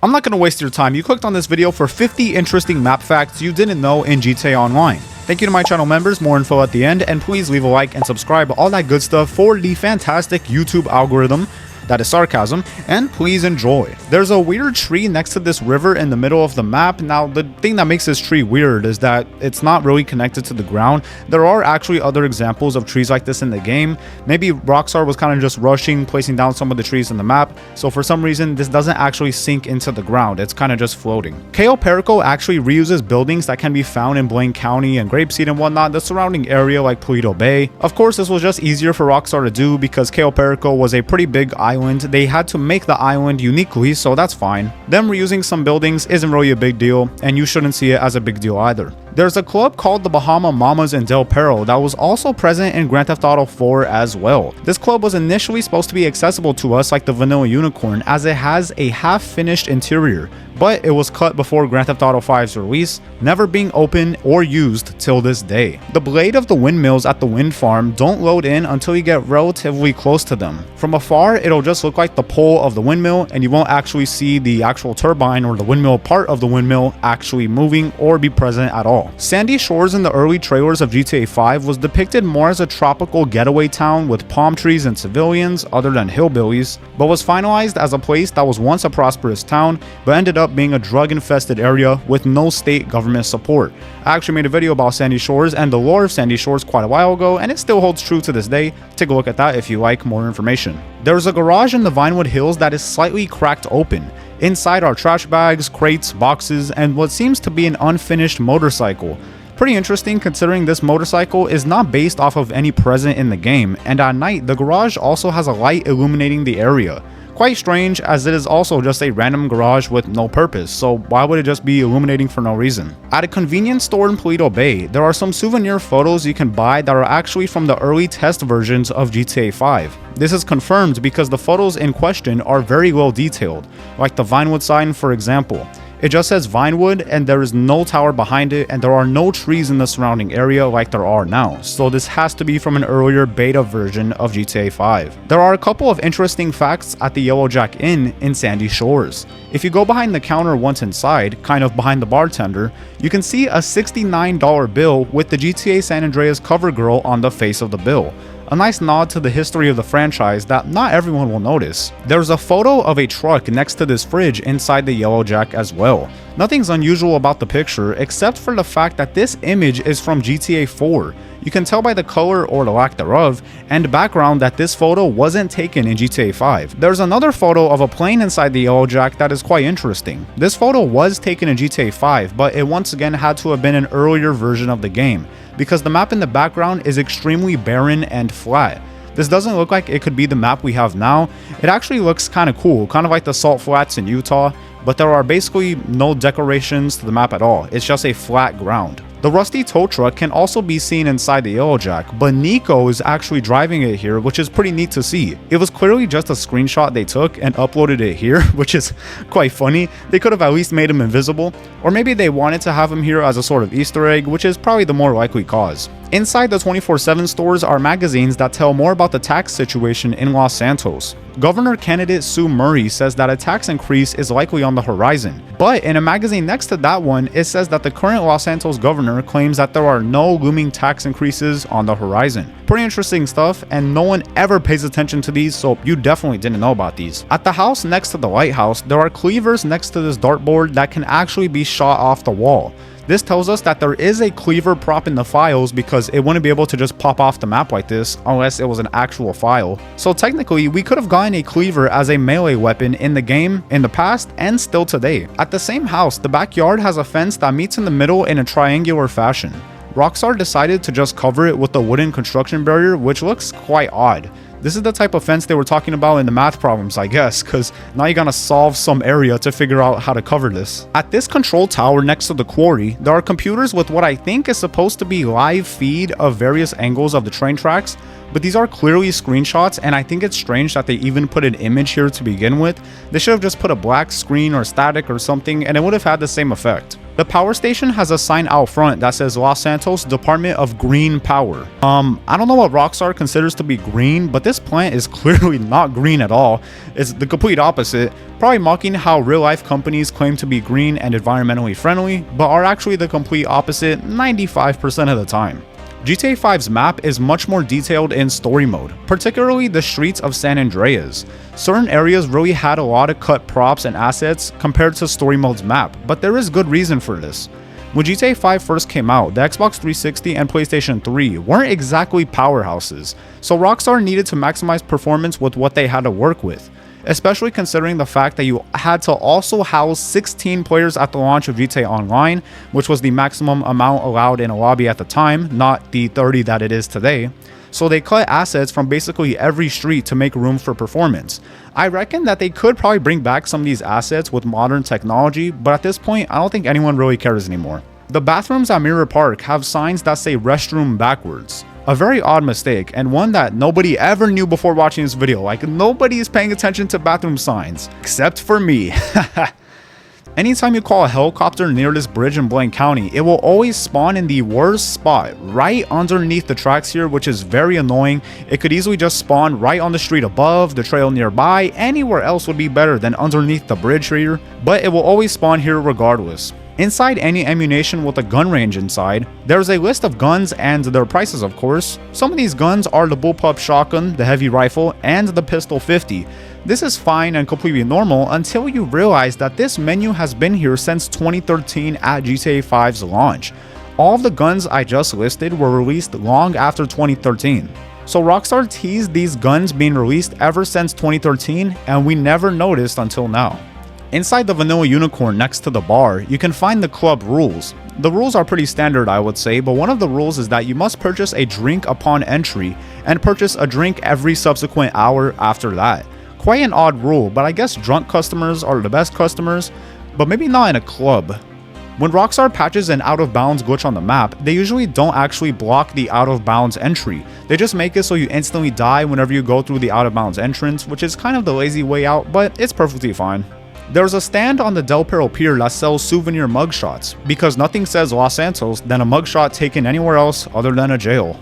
I'm not going to waste your time. You clicked on this video for 50 interesting map facts you didn't know in GTA Online. Thank you to my channel members, more info at the end, and please leave a like and subscribe, all that good stuff for the fantastic YouTube algorithm. That is sarcasm, and please enjoy. There's a weird tree next to this river in the middle of the map. Now, the thing that makes this tree weird is that it's not really connected to the ground. There are actually other examples of trees like this in the game. Maybe Rockstar was kind of just rushing, placing down some of the trees in the map, so for some reason, this doesn't actually sink into the ground. It's kind of just floating. KOIAER actually reuses buildings that can be found in Blaine County and Grapeseed and whatnot, the surrounding area like Paleto Bay. Of course, this was just easier for Rockstar to do because KOIAER was a pretty big island. They had to make the island uniquely, so that's fine. Them reusing some buildings isn't really a big deal, and you shouldn't see it as a big deal either. There's a club called the Bahama Mamas in Del Perro that was also present in Grand Theft Auto 4 as well. This club was initially supposed to be accessible to us like the Vanilla Unicorn, as it has a half-finished interior, but it was cut before Grand Theft Auto 5's release, never being opened or used till this day. The blade of the windmills at the wind farm don't load in until you get relatively close to them. From afar, it'll just look like the pole of the windmill, and you won't actually see the actual turbine or the windmill part of the windmill actually moving or be present at all. Sandy Shores in the early trailers of GTA 5 was depicted more as a tropical getaway town with palm trees and civilians other than hillbillies, but was finalized as a place that was once a prosperous town but ended up being a drug-infested area with no state government support. I actually made a video about Sandy Shores and the lore of Sandy Shores quite a while ago, and it still holds true to this day. Take a look at that if you like more information. There's a garage in the Vinewood Hills that is slightly cracked open. Inside are trash bags, crates, boxes, and what seems to be an unfinished motorcycle. Pretty interesting considering this motorcycle is not based off of any present in the game, and at night the garage also has a light illuminating the area. Quite strange, as it is also just a random garage with no purpose, so why would it just be illuminating for no reason? At a convenience store in Paleto Bay, there are some souvenir photos you can buy that are actually from the early test versions of GTA 5. This is confirmed because the photos in question are very well detailed, like the Vinewood sign for example. It just says Vinewood and there is no tower behind it, and there are no trees in the surrounding area like there are now, so this has to be from an earlier beta version of GTA 5. There are a couple of interesting facts at the Yellow Jack Inn in Sandy Shores. If you go behind the counter once inside, kind of behind the bartender, you can see a $69 bill with the GTA San Andreas cover girl on the face of the bill. A nice nod to the history of the franchise that not everyone will notice. There's a photo of a truck next to this fridge inside the Yellow Jack as well. Nothing's unusual about the picture except for the fact that this image is from GTA 4. You can tell by the color or the lack thereof and background that this photo wasn't taken in GTA 5. There's another photo of a plane inside the Yellow Jack that is quite interesting. This photo was taken in GTA 5, but it once again had to have been an earlier version of the game, because the map in the background is extremely barren and flat. This doesn't look like it could be the map we have now. It actually looks kind of cool, kind of like the Salt Flats in Utah, but there are basically no decorations to the map at all. It's just a flat ground. The rusty tow truck can also be seen inside the Yellow Jack, but Nico is actually driving it here, which is pretty neat to see. It was clearly just a screenshot they took and uploaded it here, which is quite funny. They could have at least made him invisible, or maybe they wanted to have him here as a sort of Easter egg, which is probably the more likely cause. Inside the 24/7 stores are magazines that tell more about the tax situation in Los Santos. Governor candidate Sue Murray says that a tax increase is likely on the horizon, but in a magazine next to that one, it says that the current Los Santos governor claims that there are no looming tax increases on the horizon. Pretty interesting stuff, and no one ever pays attention to these, so you definitely didn't know about these. At the house next to the lighthouse, there are cleavers next to this dartboard that can actually be shot off the wall. This tells us that there is a cleaver prop in the files because it wouldn't be able to just pop off the map like this unless it was an actual file. So technically, we could have gotten a cleaver as a melee weapon in the game in the past and still today. At the same house, the backyard has a fence that meets in the middle in a triangular fashion. Rockstar decided to just cover it with a wooden construction barrier, which looks quite odd. This is the type of fence they were talking about in the math problems, I guess, because now you gotta solve some area to figure out how to cover this. At this control tower next to the quarry, there are computers with what I think is supposed to be live feed of various angles of the train tracks, but these are clearly screenshots, and I think it's strange that they even put an image here to begin with. They should have just put a black screen or static or something, and it would have had the same effect. The power station has a sign out front that says Los Santos Department of Green Power. I don't know what Rockstar considers to be green, but this plant is clearly not green at all. It's the complete opposite, probably mocking how real-life companies claim to be green and environmentally friendly, but are actually the complete opposite 95% of the time. GTA 5's map is much more detailed in story mode, particularly the streets of San Andreas. Certain areas really had a lot of cut props and assets compared to story mode's map, but there is good reason for this. When GTA 5 first came out, the Xbox 360 and PlayStation 3 weren't exactly powerhouses, so Rockstar needed to maximize performance with what they had to work with. Especially considering the fact that you had to also house 16 players at the launch of GTA Online, which was the maximum amount allowed in a lobby at the time, not the 30 that it is today. So they cut assets from basically every street to make room for performance. I reckon that they could probably bring back some of these assets with modern technology, but at this point, I don't think anyone really cares anymore. The bathrooms at Mirror Park have signs that say restroom backwards. A very odd mistake, and one that nobody ever knew before watching this video. Like, nobody is paying attention to bathroom signs, except for me. Anytime you call a helicopter near this bridge in Blaine County, it will always spawn in the worst spot, right underneath the tracks here, which is very annoying. It could easily just spawn right on the street above, the trail nearby, anywhere else would be better than underneath the bridge here, but it will always spawn here regardless. Inside any ammunition with a gun range inside, there's a list of guns and their prices, of course. Some of these guns are the bullpup shotgun, the heavy rifle, and the pistol 50. This is fine and completely normal until you realize that this menu has been here since 2013 at GTA 5's launch. All of the guns I just listed were released long after 2013. So Rockstar teased these guns being released ever since 2013, and we never noticed until now. Inside the vanilla unicorn next to the bar, you can find the club rules. The rules are pretty standard, I would say, but one of the rules is that you must purchase a drink upon entry and purchase a drink every subsequent hour after that. Quite an odd rule, but I guess drunk customers are the best customers, but maybe not in a club. When Rockstar patches an out-of-bounds glitch on the map, they usually don't actually block the out-of-bounds entry. They just make it so you instantly die whenever you go through the out-of-bounds entrance, which is kind of the lazy way out, but it's perfectly fine. There's a stand on the Del Perro Pier that sells souvenir mugshots, because nothing says Los Santos than a mugshot taken anywhere else other than a jail.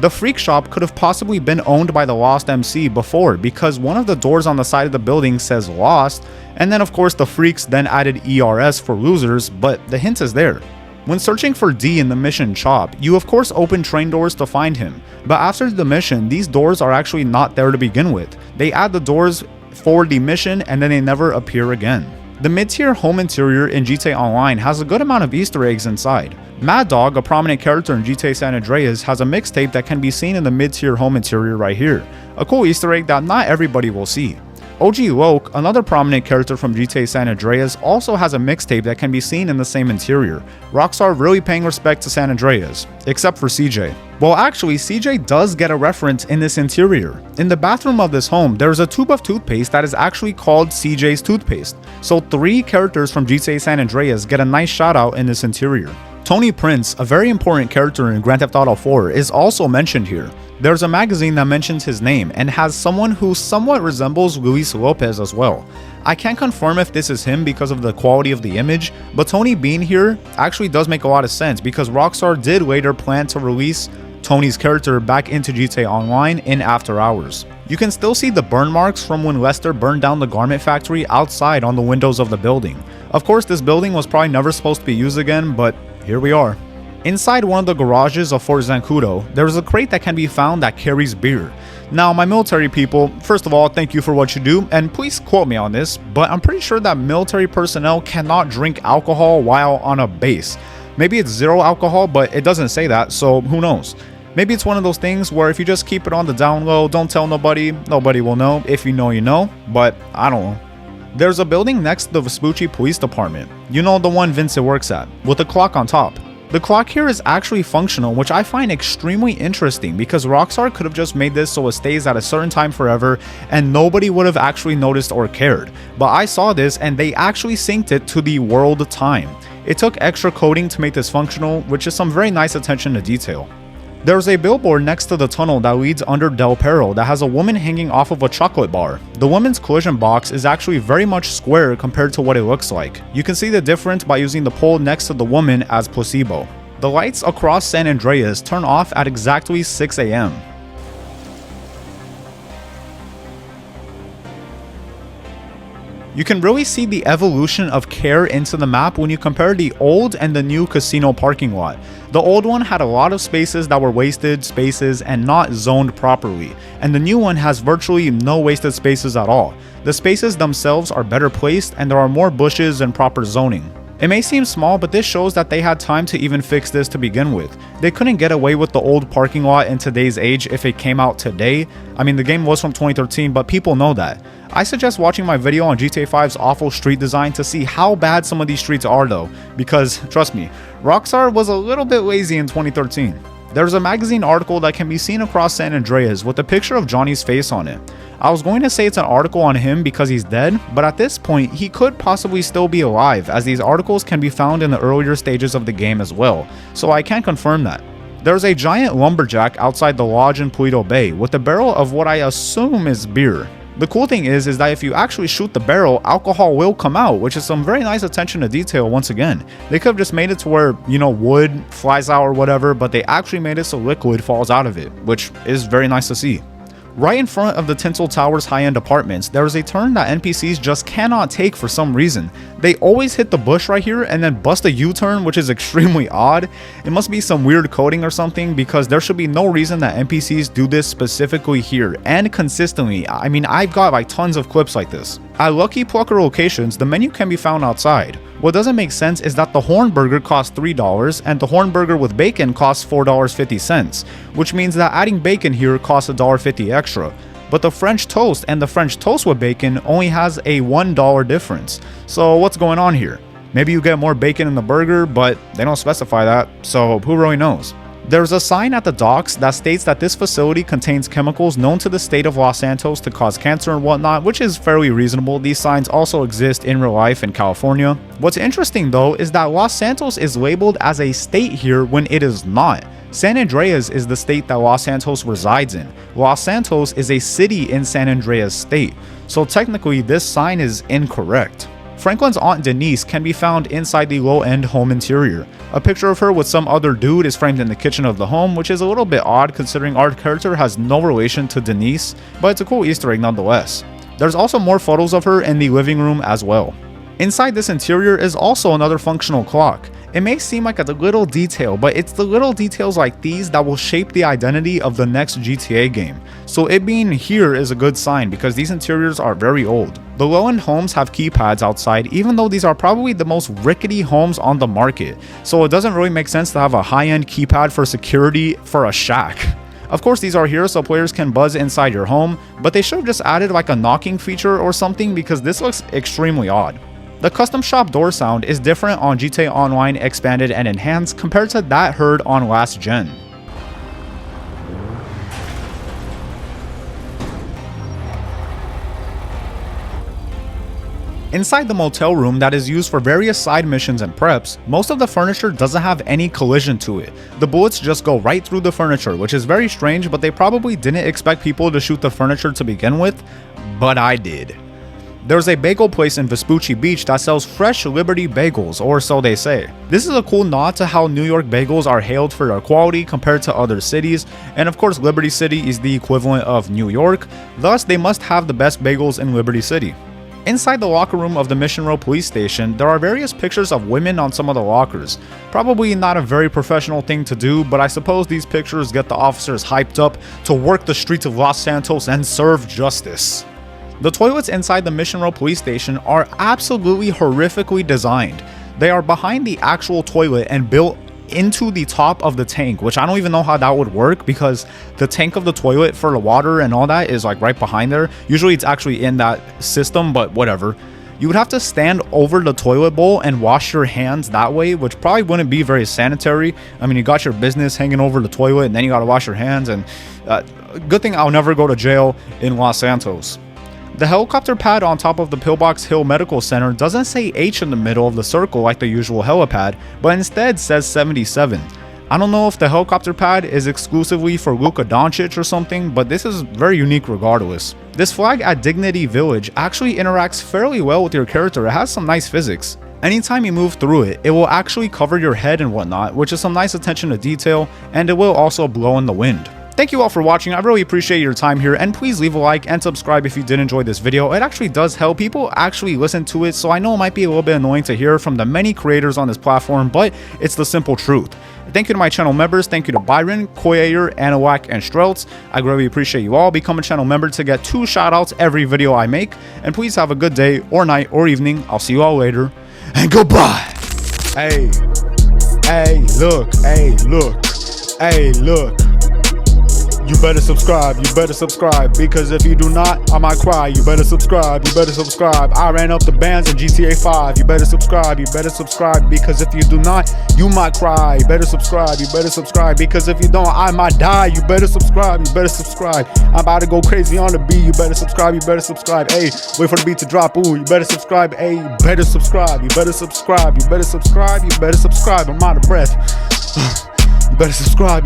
The Freak Shop could have possibly been owned by the Lost MC before, because one of the doors on the side of the building says Lost, and then of course the Freaks then added ERS for losers, but the hint is there. When searching for D in the mission shop, you of course open train doors to find him, but after the mission, these doors are actually not there to begin with. They add the doors for the mission and then they never appear again. The mid-tier home interior in GTA Online has a good amount of Easter eggs inside. Mad Dog, a prominent character in GTA San Andreas, has a mixtape that can be seen in the mid-tier home interior right here. A cool Easter egg that not everybody will see. OG Loke, another prominent character from GTA San Andreas, also has a mixtape that can be seen in the same interior. Rockstar really paying respect to San Andreas, except for CJ. Well, actually, CJ does get a reference in this interior. In the bathroom of this home, there's a tube of toothpaste that is actually called CJ's toothpaste. So 3 characters from GTA San Andreas get a nice shout out in this interior. Tony Prince, a very important character in Grand Theft Auto 4, is also mentioned here. There's a magazine that mentions his name and has someone who somewhat resembles Luis Lopez as well. I can't confirm if this is him because of the quality of the image, but Tony being here actually does make a lot of sense because Rockstar did later plan to release Tony's character back into GTA Online in After Hours. You can still see the burn marks from when Lester burned down the garment factory outside on the windows of the building. Of course, this building was probably never supposed to be used again, but here we are. Inside one of the garages of Fort Zancudo, there is a crate that can be found that carries beer. Now, my military people, first of all, thank you for what you do, and please quote me on this, but I'm pretty sure that military personnel cannot drink alcohol while on a base. Maybe it's 0 alcohol, but it doesn't say that, so who knows? Maybe it's one of those things where if you just keep it on the down low, don't tell nobody, nobody will know. If you know, you know, but I don't know. There's a building next to the Vespucci Police Department. You know, the one Vincent works at, with a clock on top. The clock here is actually functional, which I find extremely interesting because Rockstar could have just made this so it stays at a certain time forever and nobody would have actually noticed or cared. But I saw this and they actually synced it to the world time. It took extra coding to make this functional, which is some very nice attention to detail. There's a billboard next to the tunnel that leads under Del Perro that has a woman hanging off of a chocolate bar. The woman's collision box is actually very much square compared to what it looks like. You can see the difference by using the pole next to the woman as placebo. The lights across San Andreas turn off at exactly 6 a.m. You can really see the evolution of KOIAER into the map when you compare the old and the new casino parking lot. The old one had a lot of spaces that were wasted spaces and not zoned properly, and the new one has virtually no wasted spaces at all. The spaces themselves are better placed and there are more bushes and proper zoning. It may seem small, but this shows that they had time to even fix this to begin with. They couldn't get away with the old parking lot in today's age if it came out today. I mean, the game was from 2013, but people know that. I suggest watching my video on GTA 5's awful street design to see how bad some of these streets are though, because trust me, Rockstar was a little bit lazy in 2013. There's a magazine article that can be seen across San Andreas with a picture of Johnny's face on it. I was going to say it's an article on him because he's dead, but at this point he could possibly still be alive, as these articles can be found in the earlier stages of the game as well, so I can't confirm that. There's a giant lumberjack outside the lodge in Paleto Bay with a barrel of what I assume is beer. The cool thing is that if you actually shoot the barrel, alcohol will come out, which is some very nice attention to detail once again. They could have just made it to where, you know, wood flies out or whatever, but they actually made it so liquid falls out of it, which is very nice to see. Right in front of the Tinsel Tower's high-end apartments, there is a turn that NPCs just cannot take for some reason. They always hit the bush right here and then bust a U-turn, which is extremely odd. It must be some weird coding or something, because there should be no reason that NPCs do this specifically here and consistently. I mean, I've got like tons of clips like this. At Lucky Plucker locations, the menu can be found outside. What doesn't make sense is that the Horn Burger costs $3 and the Horn Burger with bacon costs $4.50, which means that adding bacon here costs $1.50 extra. But the French toast and the French toast with bacon only has a $1 difference. So what's going on here? Maybe you get more bacon in the burger, but they don't specify that, so who really knows? There's a sign at the docks that states that this facility contains chemicals known to the state of Los Santos to cause cancer and whatnot, which is fairly reasonable. These signs also exist in real life in California. What's interesting though is that Los Santos is labeled as a state here when it is not. San Andreas is the state that Los Santos resides in. Los Santos is a city in San Andreas state, so technically this sign is incorrect. Franklin's aunt Denise can be found inside the low-end home interior. A picture of her with some other dude is framed in the kitchen of the home, which is a little bit odd considering our character has no relation to Denise, but it's a cool Easter egg nonetheless. There's also more photos of her in the living room as well. Inside this interior is also another functional clock. It may seem like a little detail, but it's the little details like these that will shape the identity of the next GTA game. So it being here is a good sign because these interiors are very old. The low-end homes have keypads outside, even though these are probably the most rickety homes on the market. So it doesn't really make sense to have a high-end keypad for security for a shack. Of course, these are here so players can buzz inside your home, but they should have just added like a knocking feature or something because this looks extremely odd. The custom shop door sound is different on GTA Online Expanded and Enhanced compared to that heard on last gen. Inside the motel room that is used for various side missions and preps, most of the furniture doesn't have any collision to it. The bullets just go right through the furniture, which is very strange, but they probably didn't expect people to shoot the furniture to begin with, but I did. There's a bagel place in Vespucci Beach that sells fresh Liberty bagels, or so they say. This is a cool nod to how New York bagels are hailed for their quality compared to other cities, and of course Liberty City is the equivalent of New York, thus they must have the best bagels in Liberty City. Inside the locker room of the Mission Row police station, there are various pictures of women on some of the lockers. Probably not a very professional thing to do, but I suppose these pictures get the officers hyped up to work the streets of Los Santos and serve justice. The toilets inside the Mission Row police station are absolutely horrifically designed. They are behind the actual toilet and built into the top of the tank, which I don't even know how that would work because the tank of the toilet for the water and all that is like right behind there. Usually it's actually in that system, but whatever. You would have to stand over the toilet bowl and wash your hands that way, which probably wouldn't be very sanitary. I mean, you got your business hanging over the toilet and then you got to wash your hands, and good thing I'll never go to jail in Los Santos. The helicopter pad on top of the Pillbox Hill Medical Center doesn't say H in the middle of the circle like the usual helipad, but instead says 77. I don't know if the helicopter pad is exclusively for Luka Doncic or something, but this is very unique regardless. This flag at Dignity Village actually interacts fairly well with your character. It has some nice physics. Anytime you move through it, it will actually cover your head and whatnot, which is some nice attention to detail, and it will also blow in the wind. Thank you all for watching. I really appreciate your time here, and please leave a like and subscribe if you did enjoy this video. It actually does help. People actually listen to it, so I know it might be a little bit annoying to hear from the many creators on this platform, but it's the simple truth. Thank you to my channel members. Thank you to Byron, KOIAER, Anawack, and STRLTZ. I really appreciate you all. Become a channel member to get 2 shoutouts every video I make, and please have a good day or night or evening. I'll see you all later, and goodbye. Hey, look, you better subscribe, because if you do not, I might cry. You better subscribe, I ran up the bands in GTA 5. You better subscribe, because if you do not, you might cry. You better subscribe, because if you don't, I might die. You better subscribe, I'm about to go crazy on the beat. You better subscribe, hey, wait for the beat to drop. Ooh, you better subscribe, hey, you better subscribe, I'm out of breath. You better subscribe.